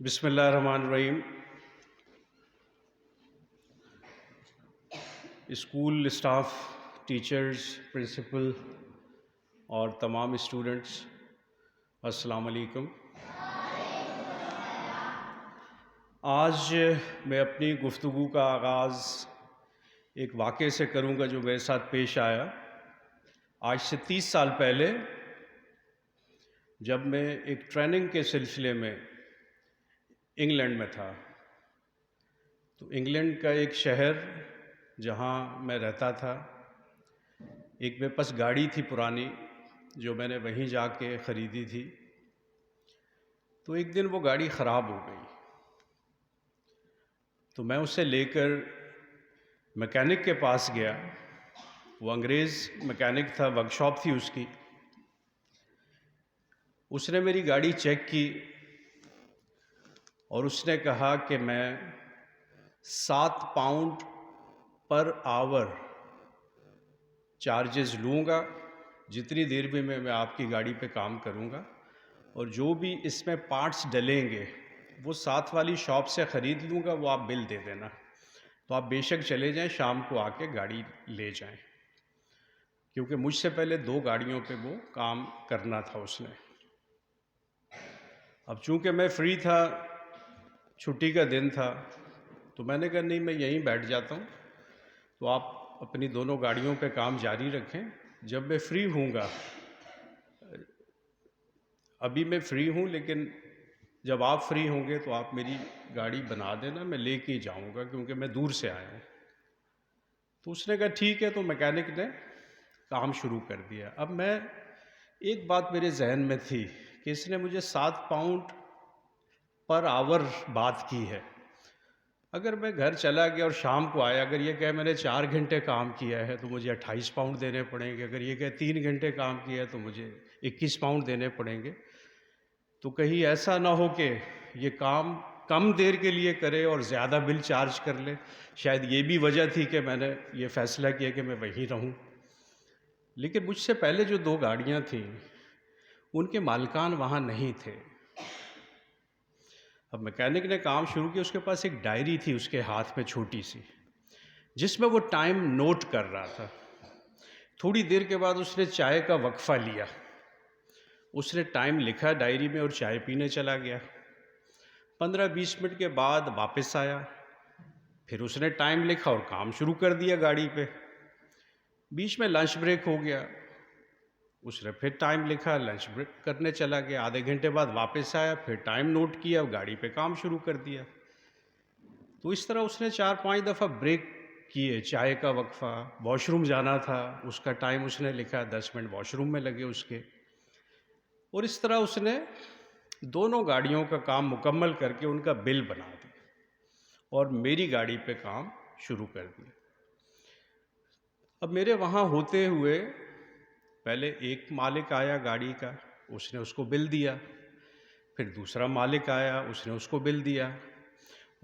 بسم اللہ الرحمن الرحیم۔ اسکول اسٹاف، ٹیچرز، پرنسپل اور تمام اسٹوڈنٹس، السلام علیکم۔ آج میں اپنی گفتگو کا آغاز ایک واقعے سے کروں گا جو میرے ساتھ پیش آیا آج سے 30 سال پہلے، جب میں ایک ٹریننگ کے سلسلے میں انگلینڈ میں تھا۔ تو انگلینڈ کا ایک شہر جہاں میں رہتا تھا، ایک میرے پاس گاڑی تھی پرانی جو میں نے وہیں جا کے خریدی تھی۔ تو ایک دن وہ گاڑی خراب ہو گئی، تو میں اسے لے کر میکینک کے پاس گیا۔ وہ انگریز میکینک تھا، ورک شاپ تھی اس کی۔ اس نے میری گاڑی چیک کی اور اس نے کہا کہ میں 7 پاؤنڈ پر آور چارجز لوں گا، جتنی دیر بھی میں آپ کی گاڑی پہ کام کروں گا، اور جو بھی اس میں پارٹس ڈلیں گے وہ ساتھ والی شاپ سے خرید لوں گا، وہ آپ بل دے دینا، تو آپ بے شک چلے جائیں، شام کو آ کے گاڑی لے جائیں، کیونکہ مجھ سے پہلے 2 گاڑیوں پہ وہ کام کرنا تھا اس نے۔ اب چونکہ میں فری تھا، چھٹی کا دن تھا، تو میں نے کہا نہیں، میں یہیں بیٹھ جاتا ہوں، تو آپ اپنی دونوں گاڑیوں پہ کام جاری رکھیں، جب میں فری ہوں گا، ابھی میں فری ہوں لیکن جب آپ فری ہوں گے تو آپ میری گاڑی بنا دینا، میں لے کے جاؤں گا کیونکہ میں دور سے آیا ہوں۔ تو اس نے کہا ٹھیک ہے، تو میکینک نے کام شروع کر دیا۔ اب میں ایک بات میرے ذہن میں تھی کہ اس نے مجھے 7 پاؤنڈ پر آور بات کی ہے، اگر میں گھر چلا گیا اور شام کو آیا، اگر یہ کہے میں نے 4 گھنٹے کام کیا ہے تو مجھے 28 پاؤنڈ دینے پڑیں گے، اگر یہ کہے 3 گھنٹے کام کیا ہے تو مجھے 21 پاؤنڈ دینے پڑیں گے۔ تو کہیں ایسا نہ ہو کہ یہ کام کم دیر کے لیے کرے اور زیادہ بل چارج کر لے، شاید یہ بھی وجہ تھی کہ میں نے یہ فیصلہ کیا کہ میں وہیں رہوں۔ لیکن مجھ سے پہلے جو 2 گاڑیاں تھیں ان کے مالکان وہاں نہیں تھے۔ اب میکینک نے کام شروع کیا، اس کے پاس ایک ڈائری تھی اس کے ہاتھ میں چھوٹی سی، جس میں وہ ٹائم نوٹ کر رہا تھا۔ تھوڑی دیر کے بعد اس نے چائے کا وقفہ لیا، اس نے ٹائم لکھا ڈائری میں اور چائے پینے چلا گیا۔ 15-20 منٹ کے بعد واپس آیا، پھر اس نے ٹائم لکھا اور کام شروع کر دیا گاڑی پہ۔ بیچ میں لنچ بریک ہو گیا، اس نے پھر ٹائم لکھا، لنچ بریک کرنے چلا گیا، آدھے گھنٹے بعد واپس آیا، پھر ٹائم نوٹ کیا، گاڑی پہ کام شروع کر دیا۔ تو اس طرح اس نے 4-5 دفعہ بریک کیے، چائے کا وقفہ، واش روم جانا تھا، اس کا ٹائم اس نے لکھا، 10 منٹ واش روم میں لگے اس کے، اور اس طرح اس نے دونوں گاڑیوں کا کام مکمل کر کے ان کا بل بنا دیا اور میری گاڑی پہ کام شروع کر دیا۔ اب میرے وہاں ہوتے ہوئے پہلے ایک مالک آیا گاڑی کا، اس نے اس کو بل دیا، پھر دوسرا مالک آیا، اس نے اس کو بل دیا،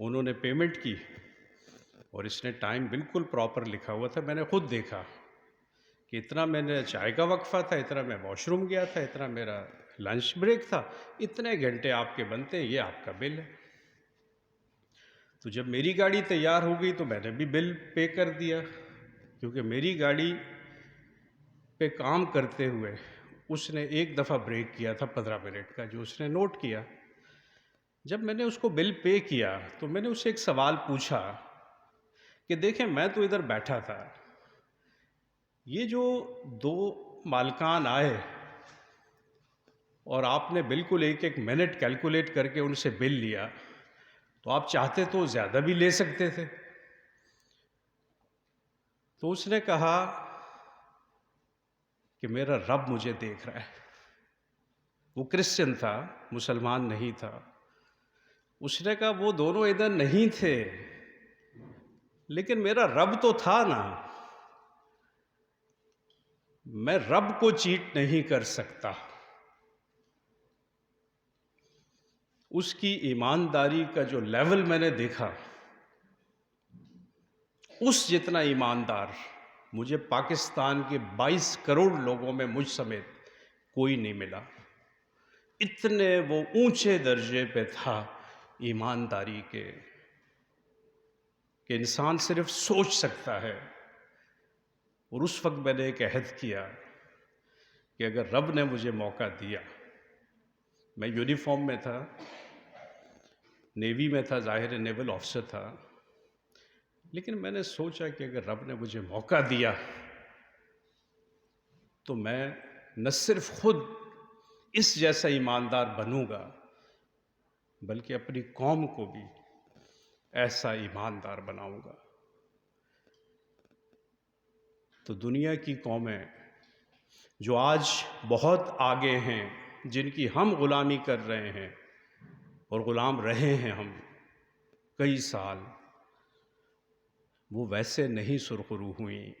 انہوں نے پیمنٹ کی، اور اس نے ٹائم بالکل پراپر لکھا ہوا تھا۔ میں نے خود دیکھا کہ اتنا میں نے چائے کا وقفہ تھا، اتنا میں واش روم گیا تھا، اتنا میرا لنچ بریک تھا، اتنے گھنٹے آپ کے بنتے ہیں، یہ آپ کا بل ہے۔ تو جب میری گاڑی تیار ہو گئی تو میں نے بھی بل پے کر دیا، کیونکہ میری گاڑی پہ کام کرتے ہوئے اس نے ایک دفعہ بریک کیا تھا 15 منٹ کا، جو اس نے نوٹ کیا۔ جب میں نے اس کو بل پے کیا تو میں نے اسے ایک سوال پوچھا کہ دیکھیں، میں تو ادھر بیٹھا تھا، یہ جو 2 مالکان آئے اور آپ نے بالکل ایک ایک منٹ کیلکولیٹ کر کے ان سے بل لیا، تو آپ چاہتے تو زیادہ بھی لے سکتے تھے۔ تو اس نے کہا کہ میرا رب مجھے دیکھ رہا ہے۔ وہ کرسچن تھا، مسلمان نہیں تھا۔ اس نے کہا وہ دونوں ادھر نہیں تھے، لیکن میرا رب تو تھا نا، میں رب کو چیٹ نہیں کر سکتا۔ اس کی ایمانداری کا جو لیول میں نے دیکھا، اس جتنا ایماندار مجھے پاکستان کے 22 کروڑ لوگوں میں مجھ سمیت کوئی نہیں ملا۔ اتنے وہ اونچے درجے پہ تھا ایمانداری کے کہ انسان صرف سوچ سکتا ہے. اور اس وقت میں نے ایک عہد کیا کہ اگر رب نے مجھے موقع دیا، میں یونیفارم میں تھا، نیوی میں تھا، ظاہر نیول آفیسر تھا، لیکن میں نے سوچا کہ اگر رب نے مجھے موقع دیا تو میں نہ صرف خود اس جیسا ایماندار بنوں گا بلکہ اپنی قوم کو بھی ایسا ایماندار بناؤں گا. تو دنیا کی قومیں جو آج بہت آگے ہیں، جن کی ہم غلامی کر رہے ہیں اور غلام رہے ہیں ہم کئی سال، وہ ویسے نہیں سرخرو ہوئیں.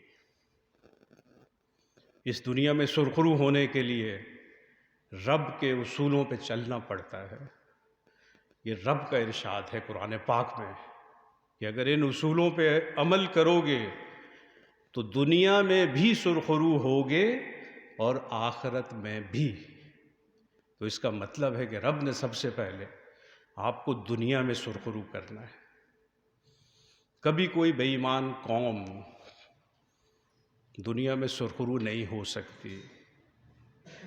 اس دنیا میں سرخرو ہونے کے لیے رب کے اصولوں پہ چلنا پڑتا ہے. یہ رب کا ارشاد ہے قرآن پاک میں کہ اگر ان اصولوں پہ عمل کرو گے تو دنیا میں بھی سرخرو ہوگے اور آخرت میں بھی. تو اس کا مطلب ہے کہ رب نے سب سے پہلے آپ کو دنیا میں سرخرو کرنا ہے. کبھی کوئی بے ایمان قوم دنیا میں سرخرو نہیں ہو سکتی.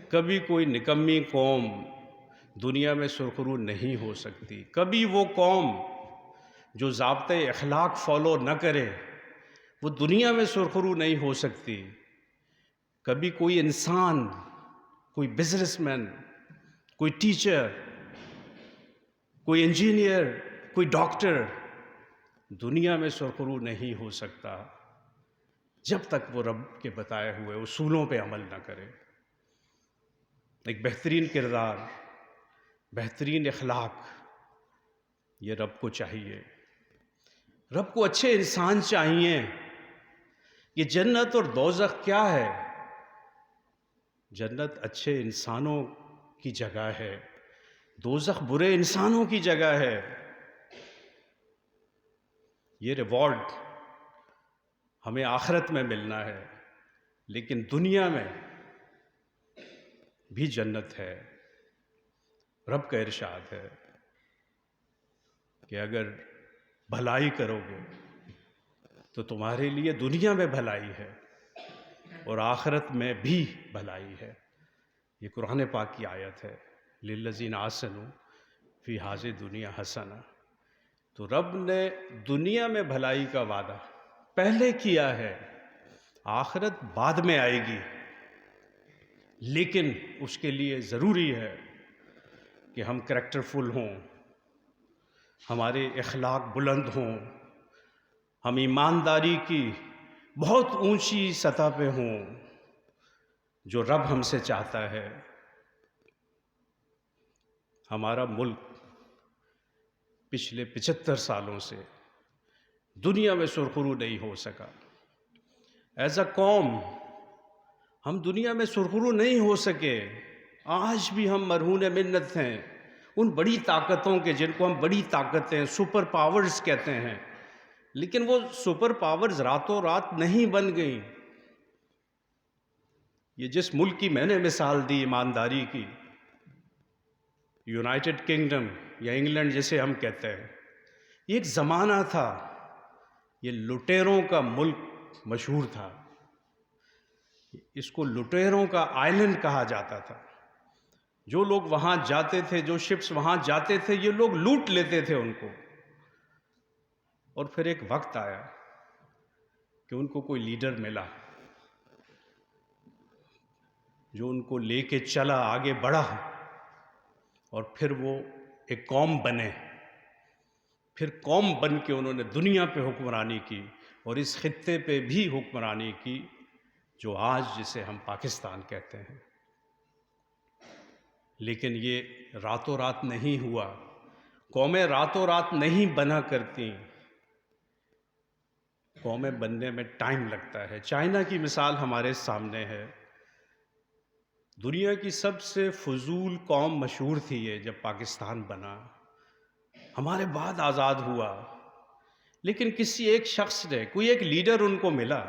کبھی کوئی نکمی قوم دنیا میں سرخرو نہیں ہو سکتی. کبھی وہ قوم جو ضابطۂ اخلاق فالو نہ کرے وہ دنیا میں سرخرو نہیں ہو سکتی. کبھی کوئی انسان، کوئی بزنس مین، کوئی ٹیچر، کوئی انجینئر، کوئی ڈاکٹر دنیا میں سرخرو نہیں ہو سکتا جب تک وہ رب کے بتائے ہوئے اصولوں پہ عمل نہ کرے. ایک بہترین کردار، بہترین اخلاق، یہ رب کو چاہیے. رب کو اچھے انسان چاہیے. یہ جنت اور دوزخ کیا ہے؟ جنت اچھے انسانوں کی جگہ ہے، دوزخ برے انسانوں کی جگہ ہے. یہ ریوارڈ ہمیں آخرت میں ملنا ہے، لیکن دنیا میں بھی جنت ہے. رب کا ارشاد ہے کہ اگر بھلائی کرو گے تو تمہارے لیے دنیا میں بھلائی ہے اور آخرت میں بھی بھلائی ہے. یہ قرآن پاک کی آیت ہے، للذین احسنوا فی ہذہ الدنیا حسنہ. تو رب نے دنیا میں بھلائی کا وعدہ پہلے کیا ہے، آخرت بعد میں آئے گی، لیکن اس کے لیے ضروری ہے کہ ہم کریکٹر فل ہوں، ہمارے اخلاق بلند ہوں، ہم ایمانداری کی بہت اونچی سطح پہ ہوں جو رب ہم سے چاہتا ہے. ہمارا ملک پچھلے 75 سالوں سے دنیا میں سرخرو نہیں ہو سکا. ایز اے قوم ہم دنیا میں سرخرو نہیں ہو سکے. آج بھی ہم مرہون منت ہیں ان بڑی طاقتوں کے جن کو ہم بڑی طاقتیں، سپر پاورز کہتے ہیں، لیکن وہ سپر پاورز راتوں رات نہیں بن گئیں. یہ جس ملک کی میں نے مثال دی ایمانداری کی، یونائٹڈ کنگڈم یا انگلینڈ جسے ہم کہتے ہیں، یہ ایک زمانہ تھا، یہ لٹیروں کا ملک مشہور تھا. اس کو لٹیروں کا آئلینڈ کہا جاتا تھا. جو لوگ وہاں جاتے تھے، جو شپس وہاں جاتے تھے، یہ لوگ لوٹ لیتے تھے ان کو. اور پھر ایک وقت آیا کہ ان کو کوئی لیڈر ملا جو ان کو لے کے چلا، آگے بڑھا، اور پھر وہ ایک قوم بنے. پھر قوم بن کے انہوں نے دنیا پہ حکمرانی کی اور اس خطے پہ بھی حکمرانی کی جو آج جسے ہم پاکستان کہتے ہیں. لیکن یہ راتوں رات نہیں ہوا. قومیں راتوں رات نہیں بنا کرتی، قومیں بننے میں ٹائم لگتا ہے. چائنا کی مثال ہمارے سامنے ہے. دنیا کی سب سے فضول قوم مشہور تھی یہ جب پاکستان بنا، ہمارے بعد آزاد ہوا. لیکن کسی ایک شخص نے، کوئی ایک لیڈر ان کو ملا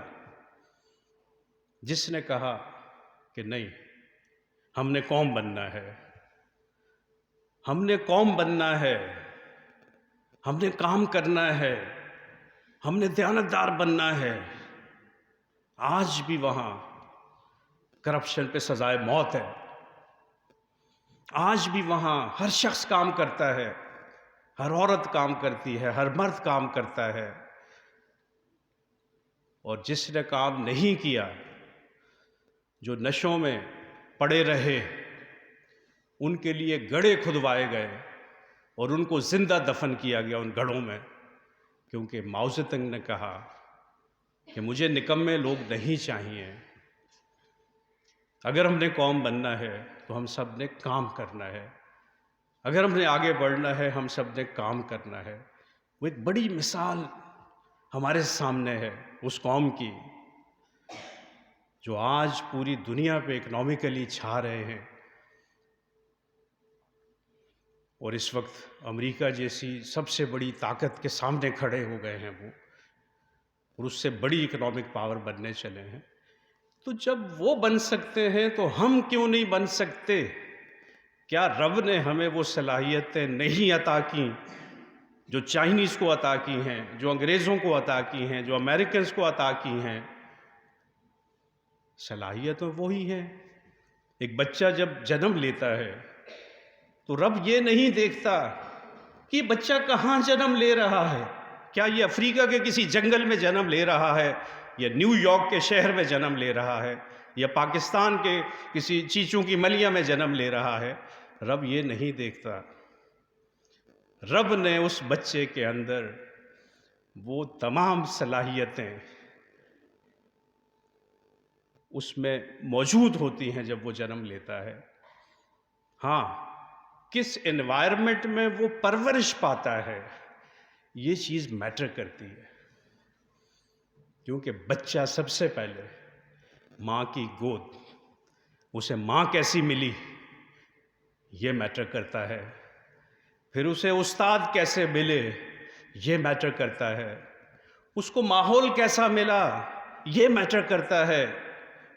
جس نے کہا کہ نہیں، ہم نے قوم بننا ہے، ہم نے قوم بننا ہے. ہم نے کام کرنا ہے، ہم نے دیانتدار بننا ہے، آج بھی وہاں کرپشن پہ سزائے موت ہے، آج بھی وہاں ہر شخص کام کرتا ہے، ہر عورت کام کرتی ہے، ہر مرد کام کرتا ہے، اور جس نے کام نہیں کیا، جو نشوں میں پڑے رہے، ان کے لیے گڑھے کھدوائے گئے اور ان کو زندہ دفن کیا گیا ان گڑھوں میں، کیونکہ ماؤ زیدونگ نے کہا کہ مجھے نکمے لوگ نہیں چاہیے، اگر ہم نے قوم بننا ہے تو ہم سب نے کام کرنا ہے، اگر ہم نے آگے بڑھنا ہے ہم سب نے کام کرنا ہے۔ وہ ایک بڑی مثال ہمارے سامنے ہے اس قوم کی جو آج پوری دنیا پہ اکنامکلی چھا رہے ہیں، اور اس وقت امریکہ جیسی سب سے بڑی طاقت کے سامنے کھڑے ہو گئے ہیں وہ، اور اس سے بڑی اکنامک پاور بننے چلے ہیں۔ تو جب وہ بن سکتے ہیں تو ہم کیوں نہیں بن سکتے؟ کیا رب نے ہمیں وہ صلاحیتیں نہیں عطا کی جو چائنیز کو عطا کی ہیں، جو انگریزوں کو عطا کی ہیں، جو امریکنز کو عطا کی ہیں؟ صلاحیتیں وہی ہیں۔ ایک بچہ جب جنم لیتا ہے تو رب یہ نہیں دیکھتا کہ بچہ کہاں جنم لے رہا ہے، کیا یہ افریقہ کے کسی جنگل میں جنم لے رہا ہے، یا نیو یارک کے شہر میں جنم لے رہا ہے، یا پاکستان کے کسی چیچوں کی ملیہ میں جنم لے رہا ہے۔ رب یہ نہیں دیکھتا، رب نے اس بچے کے اندر وہ تمام صلاحیتیں اس میں موجود ہوتی ہیں جب وہ جنم لیتا ہے۔ ہاں، کس انوائرمنٹ میں وہ پرورش پاتا ہے یہ چیز میٹر کرتی ہے، کیونکہ بچہ سب سے پہلے ماں کی گود، اسے ماں کیسی ملی یہ میٹر کرتا ہے، پھر اسے استاد کیسے ملے یہ میٹر کرتا ہے، اس کو ماحول کیسا ملا یہ میٹر کرتا ہے،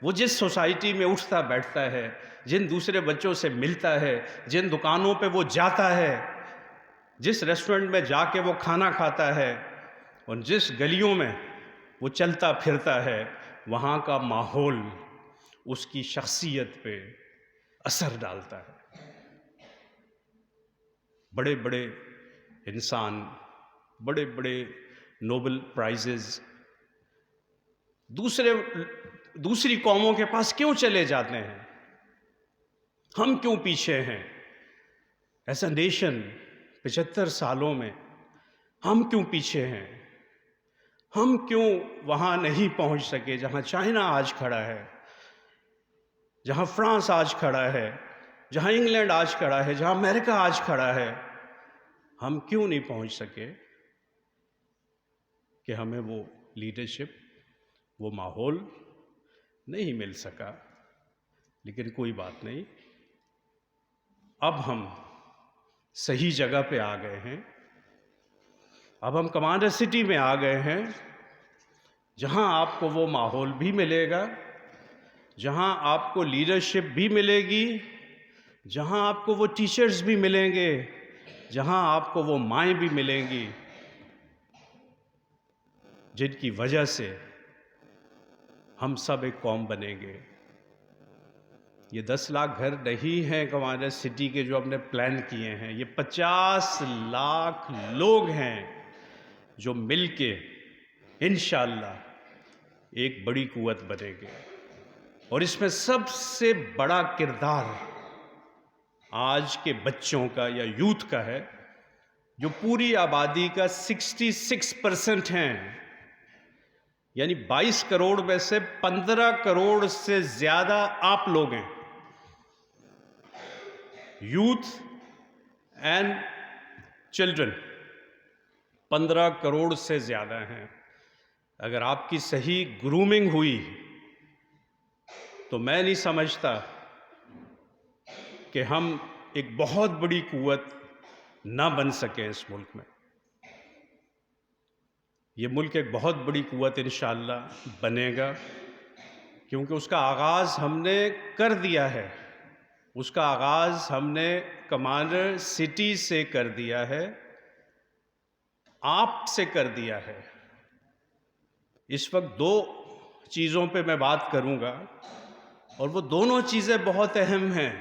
وہ جس سوسائٹی میں اٹھتا بیٹھتا ہے، جن دوسرے بچوں سے ملتا ہے، جن دکانوں پہ وہ جاتا ہے، جس ریسٹورنٹ میں جا کے وہ کھانا کھاتا ہے، اور جس گلیوں میں وہ چلتا پھرتا ہے، وہاں کا ماحول اس کی شخصیت پہ اثر ڈالتا ہے۔ بڑے بڑے انسان، بڑے بڑے نوبل پرائزز دوسری قوموں کے پاس کیوں چلے جاتے ہیں؟ ہم کیوں پیچھے ہیں؟ ایز اے نیشن 75 سالوں میں ہم کیوں پیچھے ہیں؟ ہم کیوں وہاں نہیں پہنچ سکے جہاں چائنا آج کھڑا ہے، جہاں فرانس آج کھڑا ہے، جہاں انگلینڈ آج کھڑا ہے، جہاں امریکہ آج کھڑا ہے؟ ہم کیوں نہیں پہنچ سکے؟ کہ ہمیں وہ لیڈرشپ، وہ ماحول نہیں مل سکا۔ لیکن کوئی بات نہیں، اب ہم صحیح جگہ پہ آ گئے ہیں، اب ہم کمانڈر سٹی میں آ گئے ہیں، جہاں آپ کو وہ ماحول بھی ملے گا، جہاں آپ کو لیڈرشپ بھی ملے گی، جہاں آپ کو وہ ٹیچرز بھی ملیں گے، جہاں آپ کو وہ مائیں بھی ملیں گی، جن کی وجہ سے ہم سب ایک قوم بنیں گے۔ یہ 10 لاکھ گھر نہیں ہیں کمانڈر سٹی کے جو ہم نے پلان کیے ہیں، یہ 50 لاکھ لوگ ہیں جو مل کے انشاءاللہ ایک بڑی قوت بنے گے، اور اس میں سب سے بڑا کردار آج کے بچوں کا یا یوتھ کا ہے، جو پوری آبادی کا 66% ہیں، یعنی 22 کروڑ میں سے 15 کروڑ سے زیادہ آپ لوگ ہیں۔ یوتھ اینڈ چلڈرن 15 کروڑ سے زیادہ ہیں۔ اگر آپ کی صحیح گرومنگ ہوئی تو میں نہیں سمجھتا کہ ہم ایک بہت بڑی قوت نہ بن سکیں اس ملک میں۔ یہ ملک ایک بہت بڑی قوت انشاءاللہ بنے گا، کیونکہ اس کا آغاز ہم نے کر دیا ہے، اس کا آغاز ہم نے کمانڈر سٹی سے کر دیا ہے، آپ سے کر دیا ہے۔ اس وقت دو چیزوں پہ میں بات کروں گا، اور وہ دونوں چیزیں بہت اہم ہیں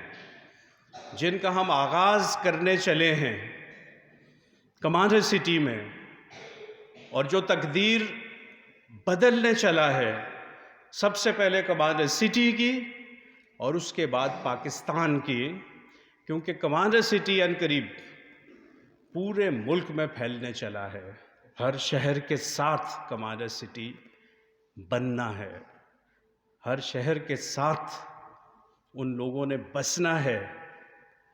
جن کا ہم آغاز کرنے چلے ہیں کمانڈر سٹی میں، اور جو تقدیر بدلنے چلا ہے سب سے پہلے کمانڈر سٹی کی اور اس کے بعد پاکستان کی، کیونکہ کمانڈر سٹی عنقریب پورے ملک میں پھیلنے چلا ہے۔ ہر شہر کے ساتھ کمانڈر سٹی بننا ہے، ہر شہر کے ساتھ ان لوگوں نے بسنا ہے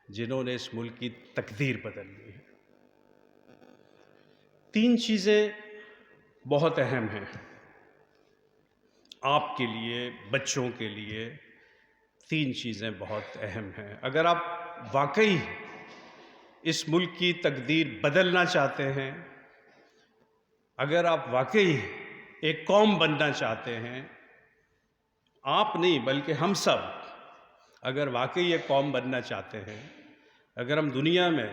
جنہوں نے اس ملک کی تقدیر بدل لی ہے۔ تین چیزیں بہت اہم ہیں آپ کے لیے، بچوں کے لیے۔ تین چیزیں بہت اہم ہیں۔ اگر آپ واقعی اس ملک کی تقدیر بدلنا چاہتے ہیں، اگر آپ واقعی ایک قوم بننا چاہتے ہیں، آپ نہیں بلکہ ہم سب اگر واقعی ایک قوم بننا چاہتے ہیں، اگر ہم دنیا میں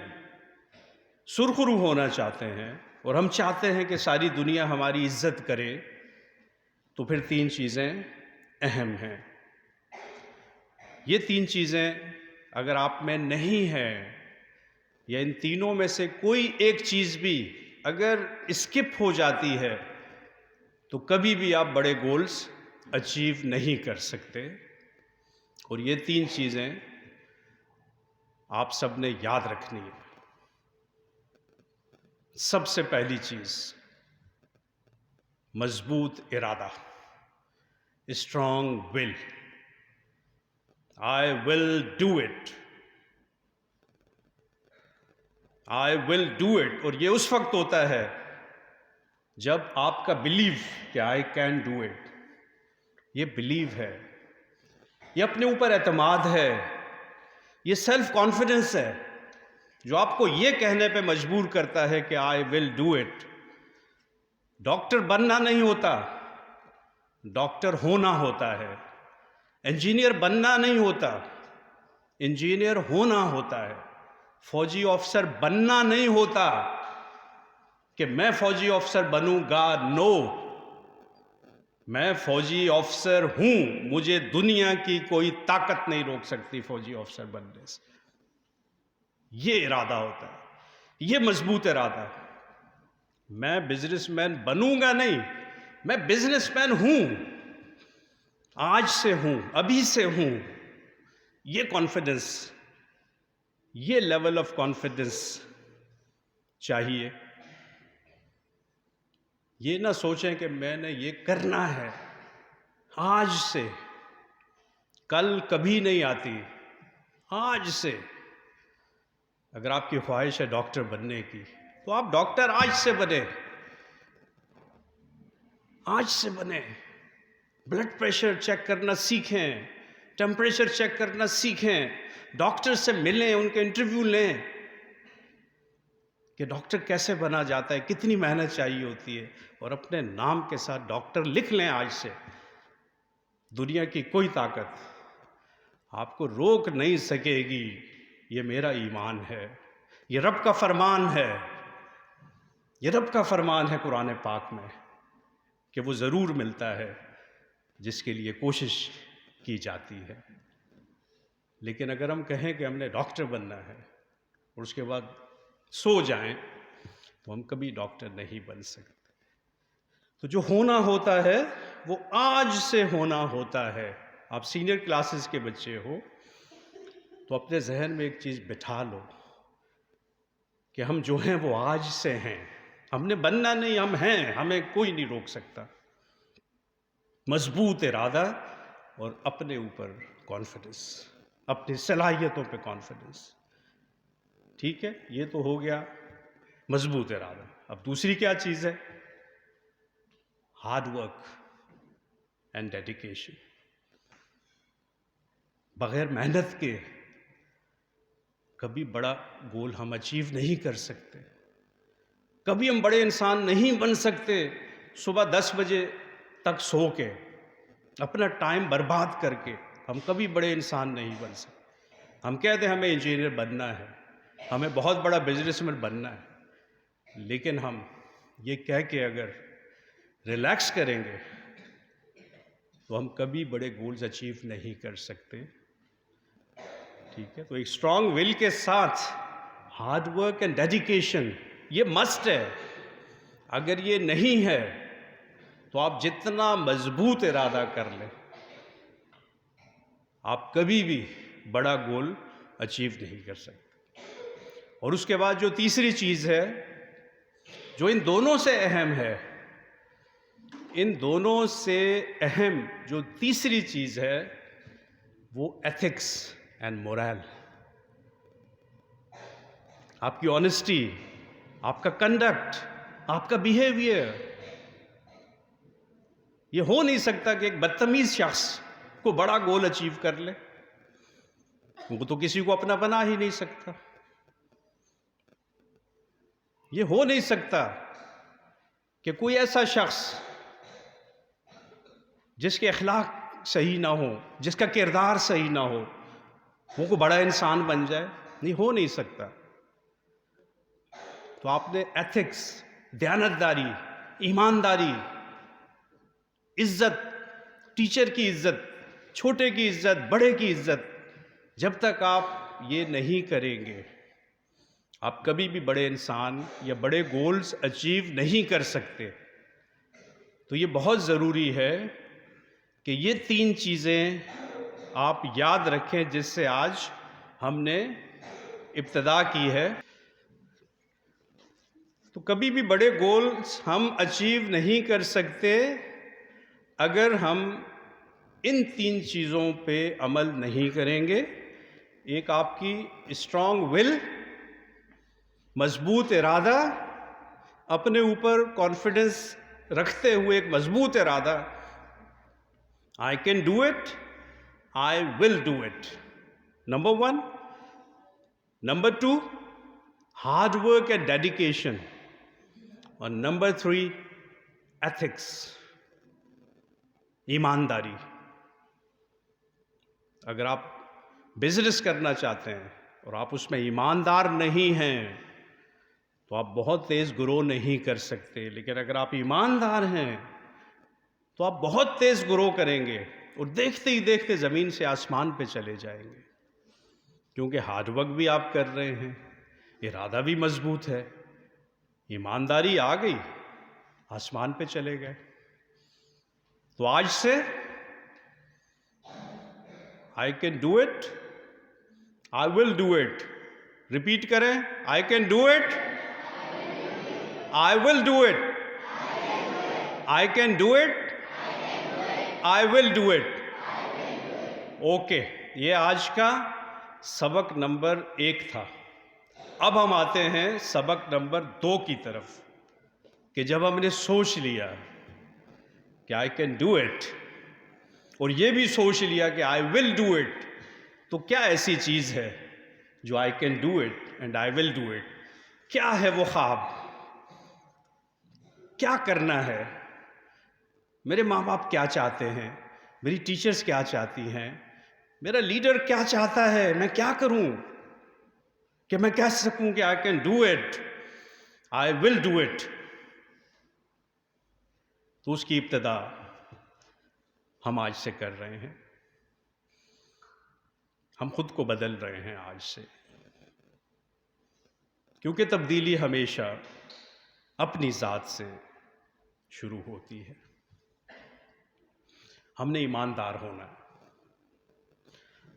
سرخرو ہونا چاہتے ہیں اور ہم چاہتے ہیں کہ ساری دنیا ہماری عزت کرے، تو پھر تین چیزیں اہم ہیں۔ یہ تین چیزیں اگر آپ میں نہیں ہیں، یا ان تینوں میں سے کوئی ایک چیز بھی اگر اسکپ ہو جاتی ہے، تو کبھی بھی آپ بڑے گولز اچیو نہیں کر سکتے۔ اور یہ تین چیزیں آپ سب نے یاد رکھنی ہے۔ سب سے پہلی چیز، مضبوط ارادہ، strong will. I will do it. I will do it۔ اور یہ اس وقت ہوتا ہے جب آپ کا بلیو کہ I can do it، یہ بلیو ہے، یہ اپنے اوپر اعتماد ہے، یہ سیلف کانفیڈنس ہے جو آپ کو یہ کہنے پہ مجبور کرتا ہے کہ I will do it۔ Doctor بننا نہیں ہوتا، ڈاکٹر ہونا ہوتا ہے۔ انجینئر بننا نہیں ہوتا، انجینئر ہونا ہوتا ہے۔ فوجی آفیسر بننا نہیں ہوتا کہ میں فوجی آفیسر بنوں گا، نو، میں فوجی آفیسر ہوں، مجھے دنیا کی کوئی طاقت نہیں روک سکتی فوجی آفیسر بننے سے۔ یہ ارادہ ہوتا ہے، یہ مضبوط ارادہ۔ میں بزنس مین بنوں گا نہیں، میں بزنس مین ہوں، آج سے ہوں، ابھی سے ہوں۔ یہ کانفیڈنس، یہ لیول آف کانفیڈنس چاہیے۔ یہ نہ سوچیں کہ میں نے یہ کرنا ہے، آج سے، کل کبھی نہیں آتی، آج سے۔ اگر آپ کی خواہش ہے ڈاکٹر بننے کی تو آپ ڈاکٹر آج سے بنیں، آج سے بنیں۔ بلڈ پریشر چیک کرنا سیکھیں، ٹیمپریچر چیک کرنا سیکھیں، ڈاکٹر سے ملیں، ان کے انٹرویو لیں کہ ڈاکٹر کیسے بنا جاتا ہے، کتنی محنت چاہیے ہوتی ہے، اور اپنے نام کے ساتھ ڈاکٹر لکھ لیں آج سے۔ دنیا کی کوئی طاقت آپ کو روک نہیں سکے گی، یہ میرا ایمان ہے، یہ رب کا فرمان ہے، یہ رب کا فرمان ہے قرآن پاک میں کہ وہ ضرور ملتا ہے جس کے لیے کوشش کی جاتی ہے۔ لیکن اگر ہم کہیں کہ ہم نے ڈاکٹر بننا ہے اور اس کے بعد سو جائیں تو ہم کبھی ڈاکٹر نہیں بن سکتے۔ تو جو ہونا ہوتا ہے وہ آج سے ہونا ہوتا ہے۔ آپ سینئر کلاسز کے بچے ہو تو اپنے ذہن میں ایک چیز بٹھا لو کہ ہم جو ہیں وہ آج سے ہیں، ہم نے بننا نہیں، ہم ہیں، ہمیں کوئی نہیں روک سکتا۔ مضبوط ارادہ اور اپنے اوپر کانفیڈنس، اپنی صلاحیتوں پہ کانفیڈنس۔ ٹھیک ہے، یہ تو ہو گیا مضبوط ارادہ۔ اب دوسری کیا چیز ہے؟ Hard work and dedication. بغیر محنت کے کبھی بڑا گول ہم اچیو نہیں کر سکتے، کبھی ہم بڑے انسان نہیں بن سکتے صبح 10 بجے تک سو کے، اپنا ٹائم برباد کر کے ہم کبھی بڑے انسان نہیں بن سکتے۔ ہم کہتے ہیں ہمیں انجینئر بننا ہے، ہمیں بہت بڑا بزنس مین بننا ہے، لیکن ہم یہ کہہ کے اگر ریلیکس کریں گے تو ہم کبھی بڑے گولز اچیو نہیں کر سکتے. ٹھیک ہے، تو ایک اسٹرانگ ول کے ساتھ ہارڈ ورک اینڈ ڈیڈیکیشن یہ مسٹ ہے. اگر یہ نہیں ہے تو آپ جتنا مضبوط ارادہ کر لیں آپ کبھی بھی بڑا گول اچیو نہیں کر سکتے. اور اس کے بعد جو تیسری چیز ہے جو ان دونوں سے اہم ہے، ان دونوں سے اہم جو تیسری چیز ہے وہ ایتھکس اینڈ مورال. آپ کی آنیسٹی، آپ کا کنڈکٹ، آپ کا بیہیویئر. یہ ہو نہیں سکتا کہ ایک بدتمیز شخص کو بڑا گول اچیو کر لے. وہ تو کسی کو اپنا بنا ہی نہیں سکتا. یہ ہو نہیں سکتا کہ کوئی ایسا شخص جس کے اخلاق صحیح نہ ہو، جس کا کردار صحیح نہ ہو، وہ کو بڑا انسان بن جائے. نہیں، ہو نہیں سکتا. تو آپ نے ایتھکس، دیانتداری، ایمانداری، عزت، ٹیچر کی عزت، چھوٹے کی عزت، بڑے کی عزت، جب تک آپ یہ نہیں کریں گے آپ کبھی بھی بڑے انسان یا بڑے گولز اچیو نہیں کر سکتے. تو یہ بہت ضروری ہے کہ یہ تین چیزیں آپ یاد رکھیں جس سے آج ہم نے ابتدا کی ہے. تو کبھی بھی بڑے گولز ہم اچیو نہیں کر سکتے اگر ہم ان تین چیزوں پہ عمل نہیں کریں گے. ایک آپ کی اسٹرانگ ول، مضبوط ارادہ، اپنے اوپر کانفیڈنس رکھتے ہوئے ایک مضبوط ارادہ. I can do it, I will do it. Number 1. Number 2, hard work and dedication. اور Number 3, ethics, ایمانداری. اگر آپ بزنس کرنا چاہتے ہیں اور آپ اس میں ایماندار نہیں ہیں تو آپ بہت تیز گرو نہیں کر سکتے. لیکن اگر آپ ایماندار ہیں تو آپ بہت تیز گرو کریں گے اور دیکھتے ہی دیکھتے زمین سے آسمان پہ چلے جائیں گے. کیونکہ ہارڈ ورک بھی آپ کر رہے ہیں، ارادہ بھی مضبوط ہے، ایمانداری آ گئی، آسمان پہ چلے گئے. تو آج سے I can do it, I will do it. Repeat کریں، I can do it, I will do it. I can do it, I will do it. Okay, یہ آج کا سبق نمبر 1 تھا. اب ہم آتے ہیں سبق نمبر 2 کی طرف کہ جب ہم نے سوچ لیا کہ I can do it اور یہ بھی سوچ لیا کہ I will do it، تو کیا ایسی چیز ہے جو I can do it and I will do it؟ کیا ہے وہ خواب؟ کیا کرنا ہے؟ میرے ماں باپ کیا چاہتے ہیں؟ میری ٹیچرز کیا چاہتی ہیں؟ میرا لیڈر کیا چاہتا ہے؟ میں کیا کروں کہ میں کہہ سکوں کہ I can do it, I will do it؟ تو اس کی ابتدا ہم آج سے کر رہے ہیں. ہم خود کو بدل رہے ہیں آج سے، کیونکہ تبدیلی ہمیشہ اپنی ذات سے شروع ہوتی ہے. ہم نے ایماندار ہونا ہے،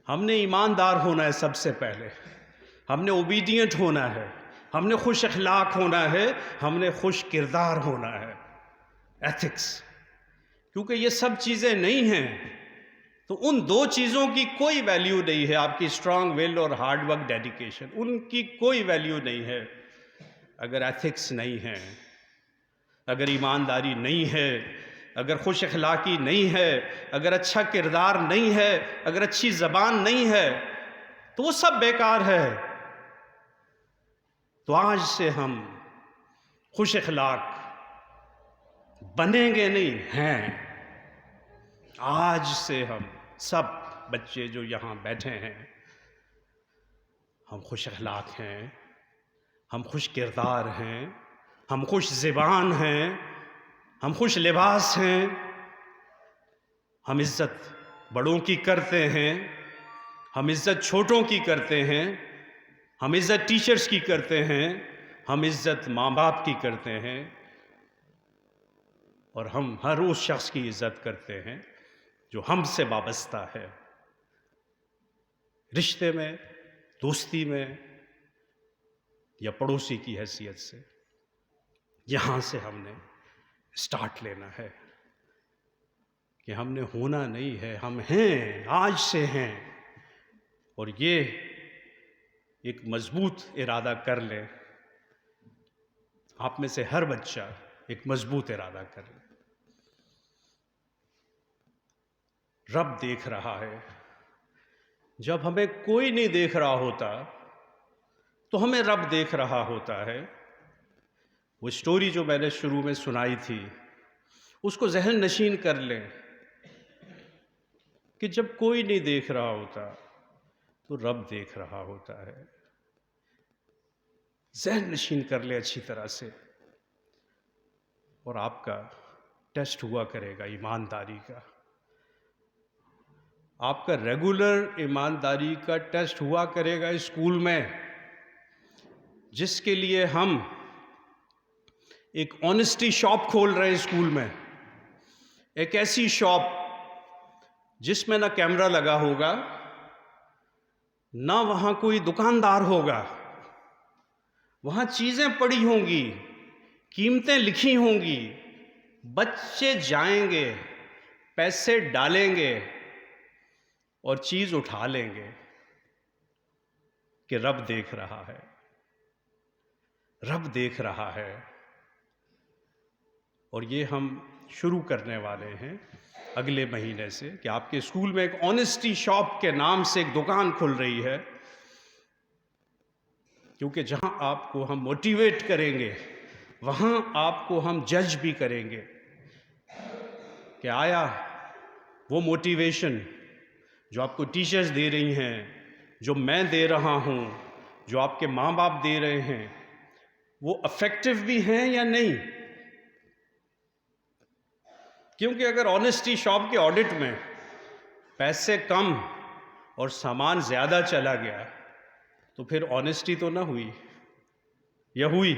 ہم نے ایماندار ہونا ہے. سب سے پہلے ہم نے اوبیڈینٹ ہونا ہے، ہم نے خوش اخلاق ہونا ہے، ہم نے خوش کردار ہونا ہے. ایتھکس، کیونکہ یہ سب چیزیں نہیں ہیں تو ان 2 چیزوں کی کوئی ویلیو نہیں ہے. آپ کی اسٹرانگ ول اور ہارڈ ورک ڈیڈیکیشن، ان کی کوئی ویلیو نہیں ہے اگر ایتھکس نہیں ہے، اگر ایمانداری نہیں ہے، اگر خوش اخلاقی نہیں ہے، اگر اچھا کردار نہیں ہے، اگر اچھی زبان نہیں ہے تو وہ سب بیکار ہے. تو آج سے ہم خوش اخلاق بنیں گے نہیں ہیں. آج سے ہم سب بچے جو یہاں بیٹھے ہیں ہم خوش اخلاق ہیں، ہم خوش کردار ہیں، ہم خوش زبان ہیں، ہم خوش لباس ہیں، ہم عزت بڑوں کی کرتے ہیں، ہم عزت چھوٹوں کی کرتے ہیں، ہم عزت ٹیچرز کی کرتے ہیں، ہم عزت ماں باپ کی کرتے ہیں، اور ہم ہر اس شخص کی عزت کرتے ہیں جو ہم سے وابستہ ہے، رشتے میں، دوستی میں یا پڑوسی کی حیثیت سے۔ یہاں سے ہم نے سٹارٹ لینا ہے کہ ہم نے ہونا نہیں ہے، ہم ہیں، آج سے ہیں، اور یہ ایک مضبوط ارادہ کر لیں۔ آپ میں سے ہر بچہ ایک مضبوط ارادہ کر لے۔ رب دیکھ رہا ہے۔ جب ہمیں کوئی نہیں دیکھ رہا ہوتا تو ہمیں رب دیکھ رہا ہوتا ہے۔ وہ سٹوری جو میں نے شروع میں سنائی تھی اس کو ذہن نشین کر لیں کہ جب کوئی نہیں دیکھ رہا ہوتا تو رب دیکھ رہا ہوتا ہے۔ ذہن نشین کر لیں اچھی طرح سے، اور آپ کا ٹیسٹ ہوا کرے گا ایمانداری کا۔ آپ کا ریگولر ایمانداری کا ٹیسٹ ہوا کرے گا اسکول میں، جس کے لیے ہم ایک آنیسٹی شاپ کھول رہے ہیں اسکول میں۔ ایک ایسی شاپ جس میں نہ کیمرہ لگا ہوگا، نہ وہاں کوئی دکاندار ہوگا، وہاں چیزیں پڑی ہوں گی، قیمتیں لکھی ہوں گی، بچے جائیں گے، پیسے ڈالیں گے اور چیز اٹھا لیں گے کہ رب دیکھ رہا ہے، رب دیکھ رہا ہے۔ اور یہ ہم شروع کرنے والے ہیں اگلے مہینے سے کہ آپ کے اسکول میں ایک آنیسٹی شاپ کے نام سے ایک دکان کھل رہی ہے، کیونکہ جہاں آپ کو ہم موٹیویٹ کریں گے وہاں آپ کو ہم جج بھی کریں گے کہ آیا وہ موٹیویشن جو آپ کو ٹیچرز دے رہی ہیں، جو میں دے رہا ہوں، جو آپ کے ماں باپ دے رہے ہیں، وہ افیکٹو بھی ہیں یا نہیں۔ کیونکہ اگر آنیسٹی شاپ کے آڈٹ میں پیسے کم اور سامان زیادہ چلا گیا تو پھر آنیسٹی تو نہ ہوئی، یا ہوئی؟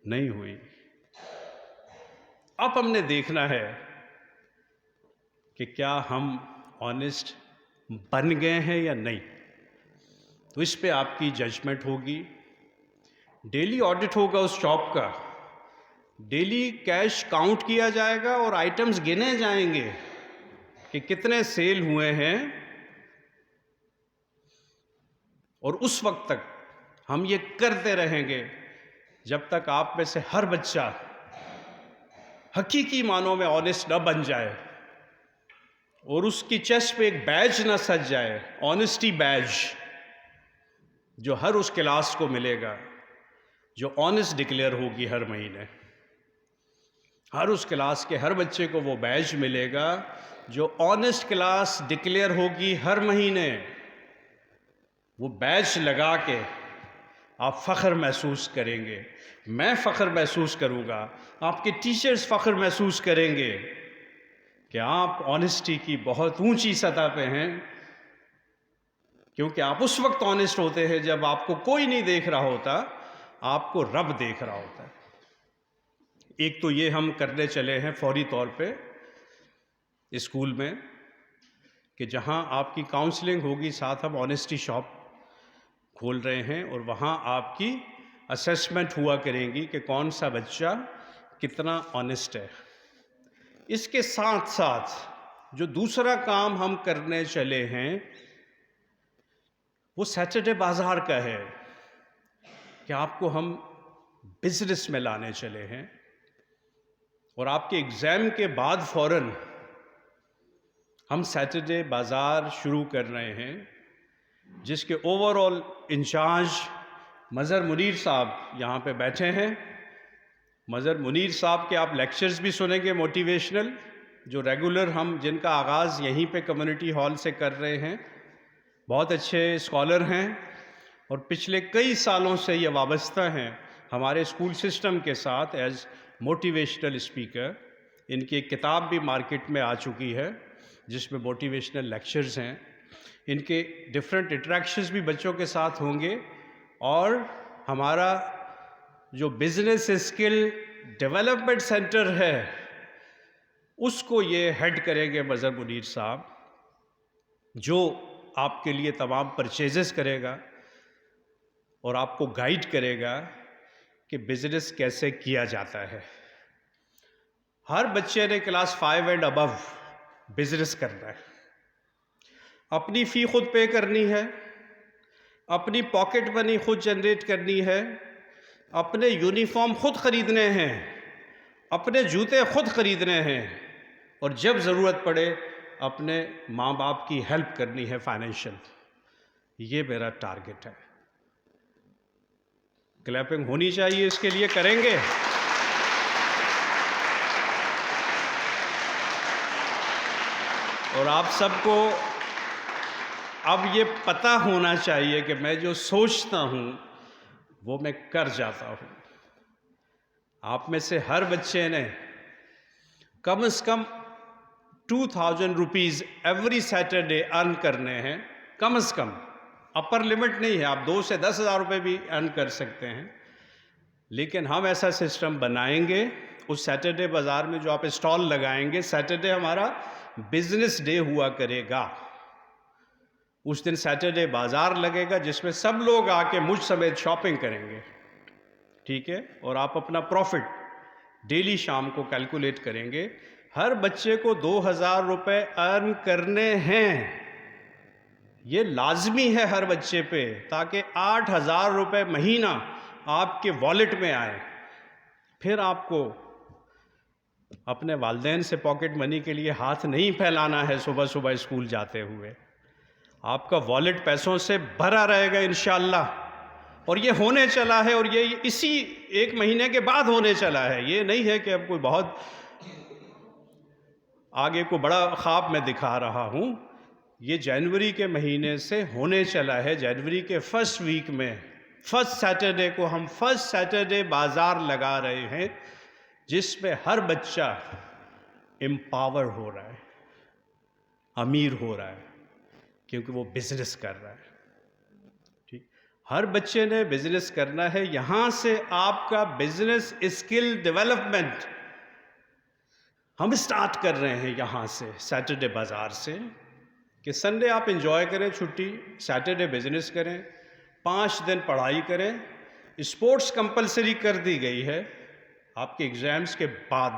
نہیں ہوئی۔ اب ہم نے دیکھنا ہے کہ کیا ہم آنیسٹ بن گئے ہیں یا نہیں، تو اس پہ آپ کی ججمنٹ ہوگی۔ ڈیلی آڈٹ ہوگا اس شاپ کا، ڈیلی کیش کاؤنٹ کیا جائے گا اور آئٹمز گنے جائیں گے کہ کتنے سیل ہوئے ہیں، اور اس وقت تک ہم یہ کرتے رہیں گے جب تک آپ میں سے ہر بچہ حقیقی معنوں میں آنیسٹ نہ بن جائے اور اس کی چیسٹ پہ ایک بیج نہ سج جائے، آنیسٹی بیج، جو ہر اس کلاس کو ملے گا جو آنیسٹ ڈکلیئر ہوگی ہر مہینے۔ ہر اس کلاس کے ہر بچے کو وہ بیج ملے گا جو آنیسٹ کلاس ڈکلیئر ہوگی ہر مہینے۔ وہ بیج لگا کے آپ فخر محسوس کریں گے، میں فخر محسوس کروں گا، آپ کے ٹیچرز فخر محسوس کریں گے کہ آپ آنیسٹی کی بہت اونچی سطح پہ ہیں، کیونکہ آپ اس وقت آنیسٹ ہوتے ہیں جب آپ کو کوئی نہیں دیکھ رہا ہوتا، آپ کو رب دیکھ رہا ہوتا ہے۔ ایک تو یہ ہم کرنے چلے ہیں فوری طور پہ اسکول میں کہ جہاں آپ کی کاؤنسلنگ ہوگی، ساتھ ہم آنیسٹی شاپ کھول رہے ہیں، اور وہاں آپ کی اسیسمنٹ ہوا کریں گی کہ کون سا بچہ کتنا آنیسٹ ہے۔ اس کے ساتھ ساتھ جو دوسرا کام ہم کرنے چلے ہیں وہ سیٹرڈے بازار کا ہے کہ آپ کو ہم بزنس میں لانے چلے ہیں، اور آپ کے ایگزام کے بعد فوراً ہم سیٹرڈے بازار شروع کر رہے ہیں، جس کے اوور آل انچارج مظہر منیر صاحب یہاں پہ بیٹھے ہیں۔ مظہر منیر صاحب کے آپ لیکچرز بھی سنیں گے موٹیویشنل، جو ریگولر ہم جن کا آغاز یہیں پہ کمیونٹی ہال سے کر رہے ہیں۔ بہت اچھے اسکالر ہیں اور پچھلے کئی سالوں سے یہ وابستہ ہیں ہمارے اسکول سسٹم کے ساتھ ایز موٹیویشنل اسپیکر. ان کی ایک کتاب بھی مارکیٹ میں آ چکی ہے جس میں موٹیویشنل لیکچرز ہیں. ان کے ڈفرینٹ انٹریکشنز بھی بچوں کے ساتھ ہوں گے. اور ہمارا جو بزنس اسکل ڈیولپمنٹ سینٹر ہے اس کو یہ ہیڈ کریں گے مظہر منیر صاحب، جو آپ کے لیے تمام پرچیزز کرے گا اور آپ کو گائیڈ کرے گا کہ بزنس کیسے کیا جاتا ہے. ہر بچے نے کلاس 5 اینڈ ابو بزنس کرنا ہے. اپنی فی خود پے کرنی ہے، اپنی پاکٹ منی خود جنریٹ کرنی ہے، اپنے یونیفارم خود خریدنے ہیں، اپنے جوتے خود خریدنے ہیں، اور جب ضرورت پڑے اپنے ماں باپ کی ہیلپ کرنی ہے فائنینشیل. یہ میرا ٹارگٹ ہے. کلیپنگ ہونی چاہیے اس کے لیے، کریں گے؟ اور آپ سب کو اب یہ پتہ ہونا چاہیے کہ میں جو سوچتا ہوں وہ میں کر جاتا ہوں. آپ میں سے ہر بچے نے کم از کم 2000 روپیز ایوری سیٹرڈے ارن کرنے ہیں، کم از کم. اپر لمٹ نہیں ہے، آپ 2 سے 10,000 روپے بھی ارن کر سکتے ہیں. لیکن ہم ایسا سسٹم بنائیں گے. اس سیٹرڈے بازار میں جو آپ اسٹال لگائیں گے، سیٹرڈے ہمارا بزنس ڈے ہوا کرے گا. اس دن سیٹرڈے بازار لگے گا جس میں سب لوگ آ کے مجھ سمیت شاپنگ کریں گے. ٹھیک ہے؟ اور آپ اپنا پروفٹ ڈیلی شام کو کیلکولیٹ کریں گے. ہر بچے کو 2,000 روپے ارن کرنے ہیں. یہ لازمی ہے ہر بچے پہ، تاکہ 8,000 روپے مہینہ آپ کے والیٹ میں آئے. پھر آپ کو اپنے والدین سے پاکٹ منی کے لیے ہاتھ نہیں پھیلانا ہے صبح صبح اسکول جاتے ہوئے. آپ کا والیٹ پیسوں سے بھرا رہے گا انشاءاللہ. اور یہ ہونے چلا ہے، اور یہ اسی 1 مہینے کے بعد ہونے چلا ہے. یہ نہیں ہے کہ اب کوئی بہت آگے کو بڑا خواب میں دکھا رہا ہوں. یہ جنوری کے مہینے سے ہونے چلا ہے. جنوری کے فرسٹ ویک میں، فرسٹ سیٹرڈے کو ہم فرسٹ سیٹرڈے بازار لگا رہے ہیں جس میں ہر بچہ امپاور ہو رہا ہے، امیر ہو رہا ہے، کیونکہ وہ بزنس کر رہا ہے. ٹھیک، ہر بچے نے بزنس کرنا ہے. یہاں سے آپ کا بزنس اسکل ڈیولپمنٹ ہم اسٹارٹ کر رہے ہیں یہاں سے، سیٹرڈے بازار سے. کہ سنڈے آپ انجوائے کریں، چھٹی، سیٹرڈے بزنس کریں، 5 دن پڑھائی کریں. اسپورٹس کمپلسری کر دی گئی ہے. آپ کے ایگزامز کے بعد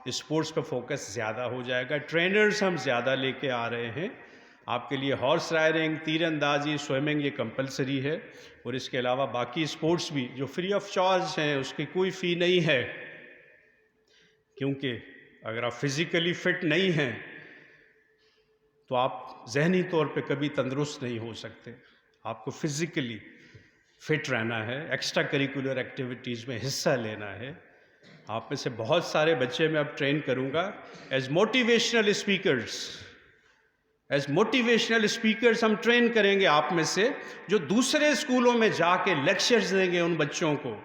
اسپورٹس پہ فوکس زیادہ ہو جائے گا. ٹرینرز ہم زیادہ لے کے آ رہے ہیں. آپ کے لیے ہارس رائڈنگ، تیر اندازی، سوئمنگ یہ کمپلسری ہے. اور اس کے علاوہ باقی اسپورٹس بھی جو فری آف چارج ہیں، اس کی کوئی فی نہیں ہے. کیونکہ اگر آپ فزیکلی فٹ نہیں ہیں تو آپ ذہنی طور پہ کبھی تندرست نہیں ہو سکتے. آپ کو فزیکلی فٹ رہنا ہے، ایکسٹرا کریکولر ایکٹیویٹیز میں حصہ لینا ہے. آپ میں سے بہت سارے بچے میں اب ٹرین کروں گا as motivational speakers. As motivational speakers ہم ٹرین کریں گے آپ میں سے، جو دوسرے اسکولوں میں جا کے لیکچرز دیں گے ان بچوں کو،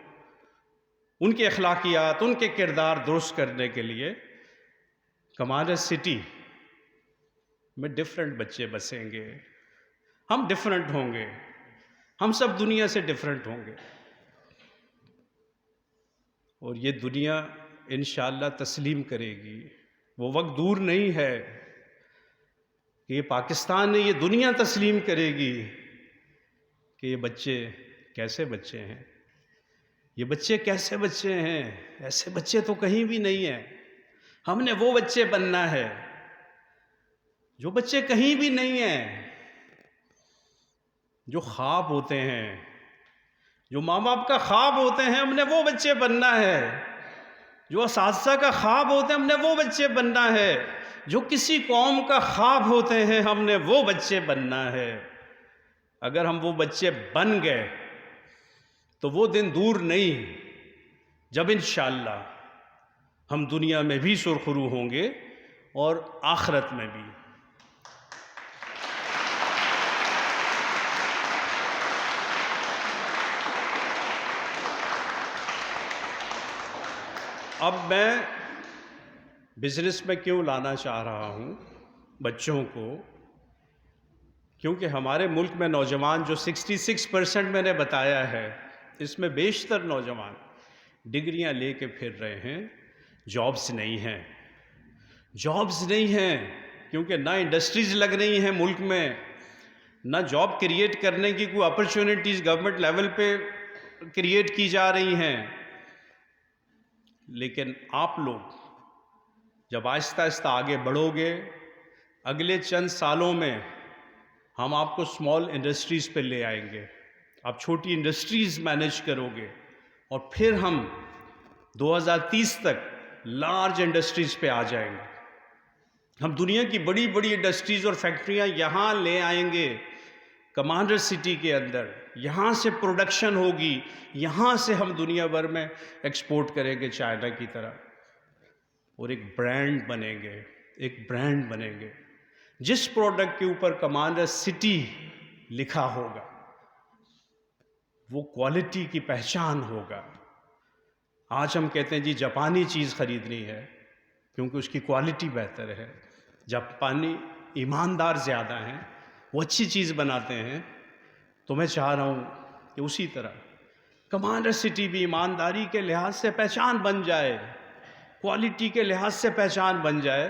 ان کے اخلاقیات، ان کے کردار درست کرنے کے لیے. کمانڈر سٹی میں ڈفرینٹ بچے بسیں گے. ہم ڈفرینٹ ہوں گے، ہم سب دنیا سے ڈفرینٹ ہوں گے. اور یہ دنیا انشاءاللہ تسلیم کرے گی. وہ وقت دور نہیں ہے کہ یہ پاکستان نے یہ دنیا تسلیم کرے گی کہ یہ بچے کیسے بچے ہیں، یہ بچے کیسے بچے ہیں. ایسے بچے تو کہیں بھی نہیں ہیں. ہم نے وہ بچے بننا ہے جو بچے کہیں بھی نہیں ہیں. جو خواب ہوتے ہیں، جو ماں باپ کا خواب ہوتے ہیں، ہم نے وہ بچے بننا ہے. جو اساتذہ کا خواب ہوتے ہیں، ہم نے وہ بچے بننا ہے. جو کسی قوم کا خواب ہوتے ہیں، ہم نے وہ بچے بننا ہے. اگر ہم وہ بچے بن گئے تو وہ دن دور نہیں جب انشاءاللہ ہم دنیا میں بھی سرخرو ہوں گے اور آخرت میں بھی. اب میں بزنس میں کیوں لانا چاہ رہا ہوں بچوں کو؟ کیونکہ ہمارے ملک میں نوجوان جو 66% میں نے بتایا ہے، اس میں بیشتر نوجوان ڈگریاں لے کے پھر رہے ہیں، جابز نہیں ہیں، جابز نہیں ہیں، کیونکہ نہ انڈسٹریز لگ رہی ہیں ملک میں، نہ جاب کریٹ کرنے کی کوئی اپرچونٹیز گورنمنٹ لیول پہ کریٹ کی جا رہی ہیں۔ لیکن آپ لوگ جب آہستہ آہستہ آگے بڑھو گے، اگلے چند سالوں میں ہم آپ کو اسمال انڈسٹریز پہ لے آئیں گے، آپ چھوٹی انڈسٹریز مینیج کرو گے، اور پھر ہم 2030 تک لارج انڈسٹریز پہ آ جائیں گے۔ ہم دنیا کی بڑی بڑی انڈسٹریز اور فیکٹریاں یہاں لے آئیں گے، کمانڈر سٹی کے اندر، یہاں سے پروڈکشن ہوگی، یہاں سے ہم دنیا بھر میں ایکسپورٹ کریں گے چائنا کی طرح، اور ایک برانڈ بنیں گے، ایک برانڈ بنیں گے۔ جس پروڈکٹ کے اوپر کمانڈر سٹی لکھا ہوگا وہ کوالٹی کی پہچان ہوگا۔ آج ہم کہتے ہیں جی جاپانی چیز خریدنی ہے کیونکہ اس کی کوالٹی بہتر ہے، جاپانی ایماندار زیادہ ہیں، وہ اچھی چیز بناتے ہیں۔ تو میں چاہ رہا ہوں کہ اسی طرح کمانڈر سٹی بھی ایمانداری کے لحاظ سے پہچان بن جائے، کوالٹی کے لحاظ سے پہچان بن جائے،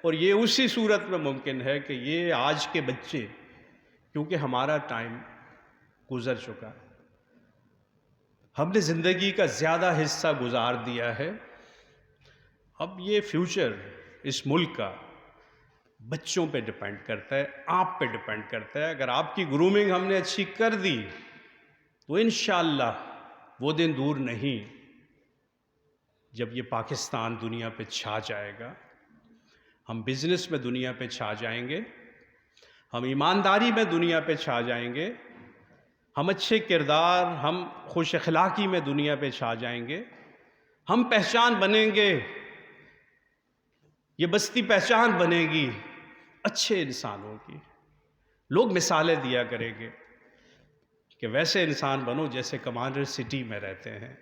اور یہ اسی صورت میں ممکن ہے کہ یہ آج کے بچے، کیونکہ ہمارا ٹائم گزر چکا ہے، ہم نے زندگی کا زیادہ حصہ گزار دیا ہے، اب یہ فیوچر اس ملک کا بچوں پہ ڈیپینڈ کرتا ہے، آپ پہ ڈیپینڈ کرتا ہے۔ اگر آپ کی گرومنگ ہم نے اچھی کر دی تو انشاءاللہ وہ دن دور نہیں جب یہ پاکستان دنیا پہ چھا جائے گا، ہم بزنس میں دنیا پہ چھا جائیں گے، ہم ایمانداری میں دنیا پہ چھا جائیں گے، ہم اچھے کردار، ہم خوش اخلاقی میں دنیا پہ چھا جائیں گے، ہم پہچان بنیں گے، یہ بستی پہچان بنے گی اچھے انسانوں کی۔ لوگ مثالیں دیا کریں گے کہ ویسے انسان بنو جیسے کمانڈر سٹی میں رہتے ہیں،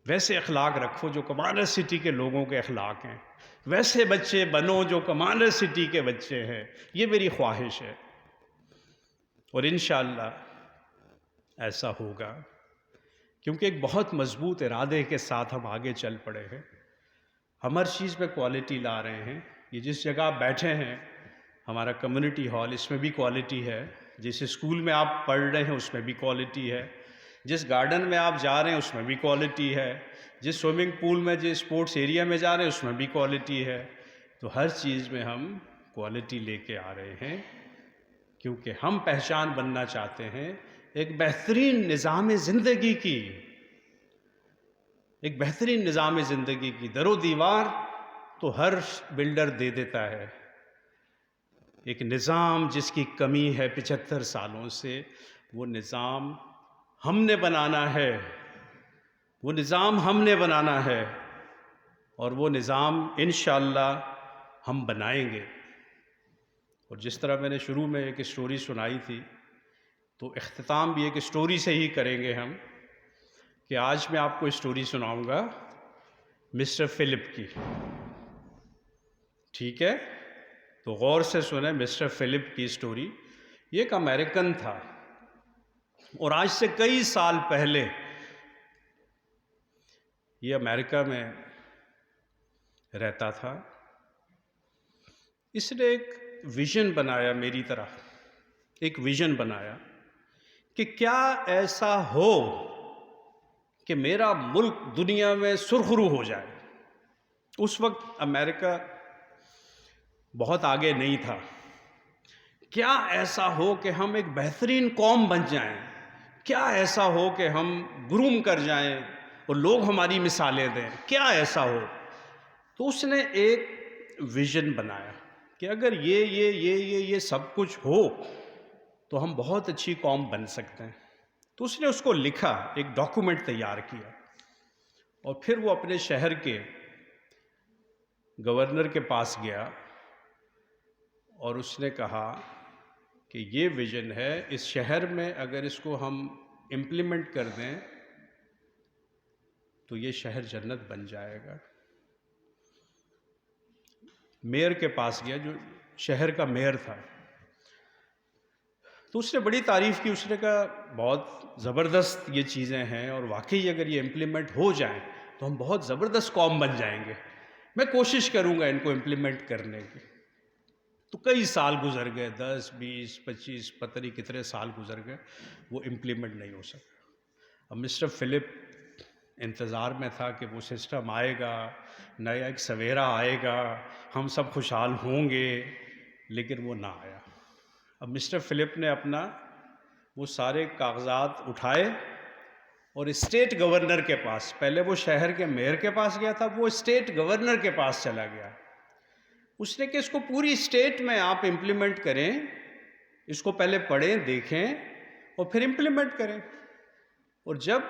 ویسے اخلاق رکھو جو کمانڈر سٹی کے لوگوں کے اخلاق ہیں، ویسے بچے بنو جو کمانڈر سٹی کے بچے ہیں۔ یہ میری خواہش ہے، اور انشاءاللہ ایسا ہوگا، کیونکہ ایک بہت مضبوط ارادے کے ساتھ ہم آگے چل پڑے ہیں، ہم ہر چیز میں کوالٹی لا رہے ہیں۔ یہ جس جگہ آپ بیٹھے ہیں، ہمارا کمیونٹی ہال، اس میں بھی کوالٹی ہے، جس اسکول میں آپ پڑھ رہے ہیں اس میں بھی کوالٹی ہے، جس گارڈن میں آپ جا رہے ہیں اس میں بھی کوالٹی ہے، جس سوئمنگ پول میں، جس اسپورٹس ایریا میں جا رہے ہیں اس میں بھی کوالٹی ہے۔ تو ہر چیز میں ہم کوالٹی لے کے آ رہے ہیں، کیونکہ ہم پہچان بننا چاہتے ہیں ایک بہترین نظام زندگی کی، ایک بہترین نظام زندگی کی۔ در و دیوار تو ہر بلڈر دے دیتا ہے، ایک نظام جس کی کمی ہے 75 سالوں سے، وہ نظام ہم نے بنانا ہے، وہ نظام ہم نے بنانا ہے، اور وہ نظام انشاءاللہ ہم بنائیں گے۔ اور جس طرح میں نے شروع میں ایک اسٹوری سنائی تھی، تو اختتام بھی ایک اسٹوری سے ہی کریں گے ہم، کہ آج میں آپ کو اسٹوری سناؤں گا مسٹر فلپ کی، ٹھیک ہے؟ تو غور سے سنیں مسٹر فلپ کی اسٹوری۔ یہ ایک امریکن تھا، اور آج سے کئی سال پہلے یہ امریکہ میں رہتا تھا۔ اس نے ایک ویژن بنایا، میری طرح ایک ویژن بنایا کہ کیا ایسا ہو کہ میرا ملک دنیا میں سرخرو ہو جائے۔ اس وقت امریکہ بہت آگے نہیں تھا۔ کیا ایسا ہو کہ ہم ایک بہترین قوم بن جائیں، کیا ایسا ہو کہ ہم گروم کر جائیں اور لوگ ہماری مثالیں دیں، کیا ایسا ہو؟ تو اس نے ایک ویژن بنایا کہ اگر یہ سب کچھ ہو تو ہم بہت اچھی قوم بن سکتے ہیں۔ تو اس نے اس کو لکھا، ایک ڈاکومنٹ تیار کیا، اور پھر وہ اپنے شہر کے گورنر کے پاس گیا اور اس نے کہا کہ یہ ویژن ہے، اس شہر میں اگر اس کو ہم امپلیمنٹ کر دیں تو یہ شہر جنت بن جائے گا۔ میئر کے پاس گیا، جو شہر کا میئر تھا، تو اس نے بڑی تعریف کی۔ اس نے کہا بہت زبردست یہ چیزیں ہیں، اور واقعی اگر یہ امپلیمنٹ ہو جائیں تو ہم بہت زبردست قوم بن جائیں گے، میں کوشش کروں گا ان کو امپلیمنٹ کرنے کی۔ تو کئی سال گزر گئے، 10 20 25 پتہ نہیں کتنے سال گزر گئے، وہ امپلیمنٹ نہیں ہو سکا۔ اب مسٹر فلپ انتظار میں تھا کہ وہ سسٹم آئے گا، نیا ایک سویرا آئے گا، ہم سب خوشحال ہوں گے، لیکن وہ نہ آیا۔ اب مسٹر فلپ نے اپنا وہ سارے کاغذات اٹھائے اور اسٹیٹ گورنر کے پاس، پہلے وہ شہر کے میئر کے پاس گیا تھا، وہ اسٹیٹ گورنر کے پاس چلا گیا۔ اس نے کہ اس کو پوری اسٹیٹ میں آپ امپلیمنٹ کریں، اس کو پہلے پڑھیں، دیکھیں اور پھر امپلیمنٹ کریں۔ اور جب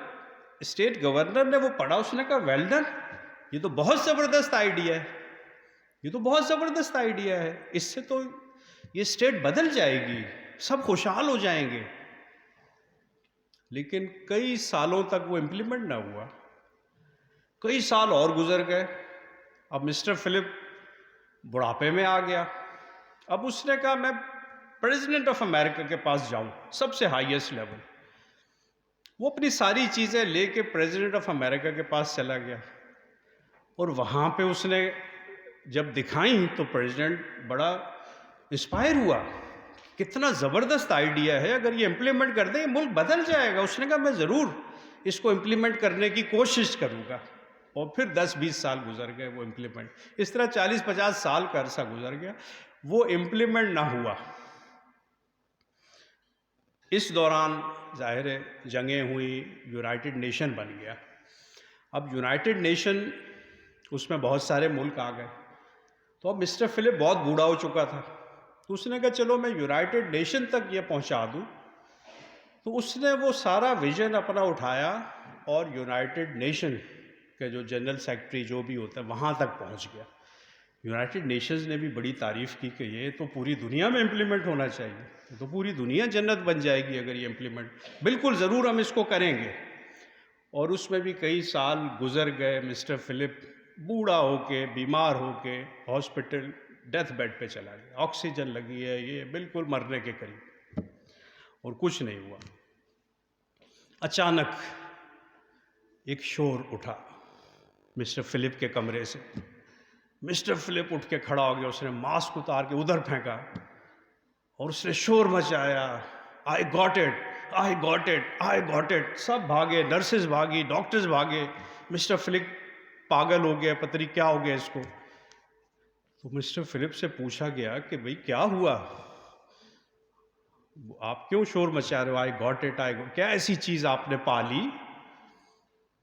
اسٹیٹ گورنر نے وہ پڑھا، اس نے کہا ویل ڈن، یہ تو بہت زبردست آئیڈیا ہے، یہ تو بہت زبردست آئیڈیا ہے، اس سے تو یہ اسٹیٹ بدل جائے گی، سب خوشحال ہو جائیں گے۔ لیکن کئی سالوں تک وہ امپلیمنٹ نہ ہوا، کئی سال اور گزر گئے۔ اب مسٹر فلپ بڑھاپے میں آ گیا۔ اب اس نے کہا میں پریزیڈنٹ آف امریکہ کے پاس جاؤں، سب سے ہائیسٹ لیول۔ وہ اپنی ساری چیزیں لے کے پریزیڈنٹ آف امریکہ کے پاس چلا گیا، اور وہاں پہ اس نے جب دکھائیں تو پریزیڈنٹ بڑا انسپائر ہوا، کتنا زبردست آئیڈیا ہے، اگر یہ امپلیمنٹ کر دیں یہ ملک بدل جائے گا۔ اس نے کہا میں ضرور اس کو امپلیمنٹ کرنے کی کوشش کروں گا۔ اور پھر 10-20 سال گزر گئے، وہ امپلیمنٹ، اس طرح 40-50 سال کا عرصہ گزر گیا، وہ امپلیمنٹ نہ ہوا۔ اس دوران ظاہر ہے جنگیں ہوئی، یونائٹڈ نیشن بن گیا۔ اب یونائٹڈ نیشن، اس میں بہت سارے ملک آ گئے، تو اب مسٹر فلپ بہت بوڑھا ہو چکا تھا، تو اس نے کہا چلو میں یونائٹڈ نیشن تک یہ پہنچا دوں۔ تو اس نے وہ سارا ویژن اپنا اٹھایا اور یونائٹڈ نیشن کے جو جنرل سیکرٹری جو بھی ہوتا ہے وہاں تک پہنچ گیا۔ یونائٹڈ نیشنز نے بھی بڑی تعریف کی کہ یہ تو پوری دنیا میں امپلیمنٹ ہونا چاہیے، یہ تو پوری دنیا جنت بن جائے گی اگر یہ امپلیمنٹ، بالکل ضرور ہم اس کو کریں گے۔ اور اس میں بھی کئی سال گزر گئے، مسٹر فلپ بوڑھا ہو کے، بیمار ہو کے ہاسپٹل ڈیتھ بیڈ پہ چلا گیا، آکسیجن لگی ہے، یہ بالکل مرنے کے قریب، اور کچھ نہیں ہوا۔ اچانک ایک شور اٹھا مسٹر فلپ کے کمرے سے۔ مسٹر فلپ اٹھ کے کھڑا ہو گیا، اس نے ماسک اتار کے ادھر پھینکا اور اس نے شور مچایا، I got it, I got it, I got it. سب بھاگے، نرسز بھاگی، ڈاکٹرز بھاگے۔ مسٹر فلپ پاگل ہو گیا، پتہ نہیں کیا ہو گیا اس کو۔ تو مسٹر فلپ سے پوچھا گیا کہ بھئی کیا ہوا، آپ کیوں شور مچا رہے ہو، I got it, I got, کیا ایسی چیز آپ نے پا لی؟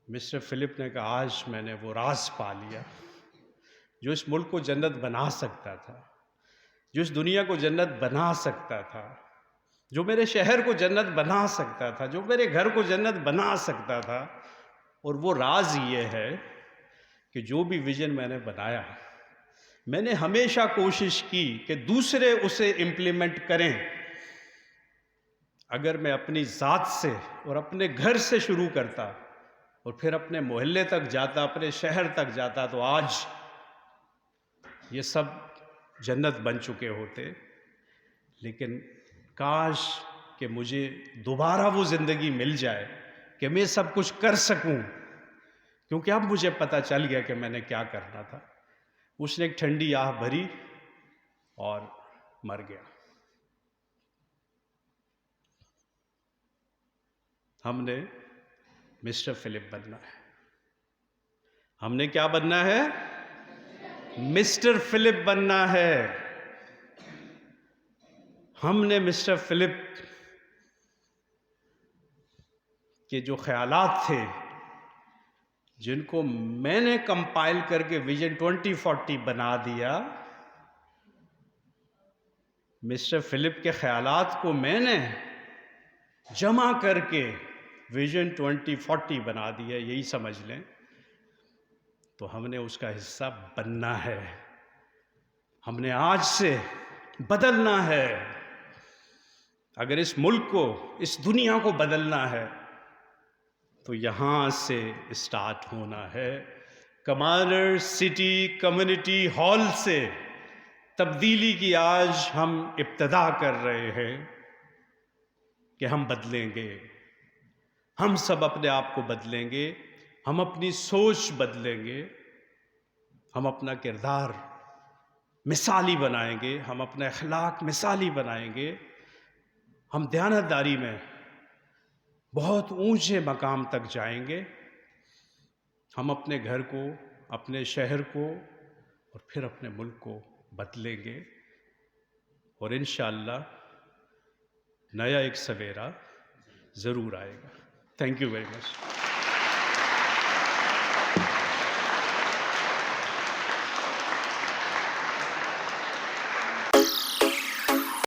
مسٹر فلپ نے کہا آج میں نے وہ راز پا لیا جو اس ملک کو جنت بنا سکتا تھا، جو اس دنیا کو جنت بنا سکتا تھا، جو میرے شہر کو جنت بنا سکتا تھا، جو میرے گھر کو جنت بنا سکتا تھا۔ اور وہ راز یہ ہے کہ جو بھی ویژن میں نے بنایا، میں نے ہمیشہ کوشش کی کہ دوسرے اسے امپلیمنٹ کریں۔ اگر میں اپنی ذات سے اور اپنے گھر سے شروع کرتا اور پھر اپنے محلے تک جاتا، اپنے شہر تک جاتا، تو آج یہ سب جنت بن چکے ہوتے۔ لیکن کاش کہ مجھے دوبارہ وہ زندگی مل جائے کہ میں سب کچھ کر سکوں، کیونکہ اب مجھے پتہ چل گیا کہ میں نے کیا کرنا تھا۔ اس نے ایک ٹھنڈی آہ بھری اور مر گیا۔ ہم نے مسٹر فلپ بننا ہے۔ ہم نے کیا بننا ہے؟ مسٹر فلپ بننا ہے۔ ہم نے مسٹر فلپ کے جو خیالات تھے، جن کو میں نے کمپائل کر کے ویژن 2040 بنا دیا، مسٹر فلپ کے خیالات کو میں نے جمع کر کے ویژن 2040 بنا دیا، یہی سمجھ لیں۔ تو ہم نے اس کا حصہ بننا ہے، ہم نے آج سے بدلنا ہے۔ اگر اس ملک کو، اس دنیا کو بدلنا ہے تو یہاں سے اسٹارٹ ہونا ہے. کمانر سٹی کمیونٹی ہال سے تبدیلی کی آج ہم ابتدا کر رہے ہیں کہ ہم بدلیں گے. ہم سب اپنے آپ کو بدلیں گے، ہم اپنی سوچ بدلیں گے، ہم اپنا کردار مثالی بنائیں گے، ہم اپنا اخلاق مثالی بنائیں گے. ہم دیانتداری میں بہت اونچے مقام تک جائیں گے. ہم اپنے گھر کو، اپنے شہر کو اور پھر اپنے ملک کو بدلیں گے، اور انشاءاللہ نیا ایک سویرا ضرور آئے گا. Thank you very much.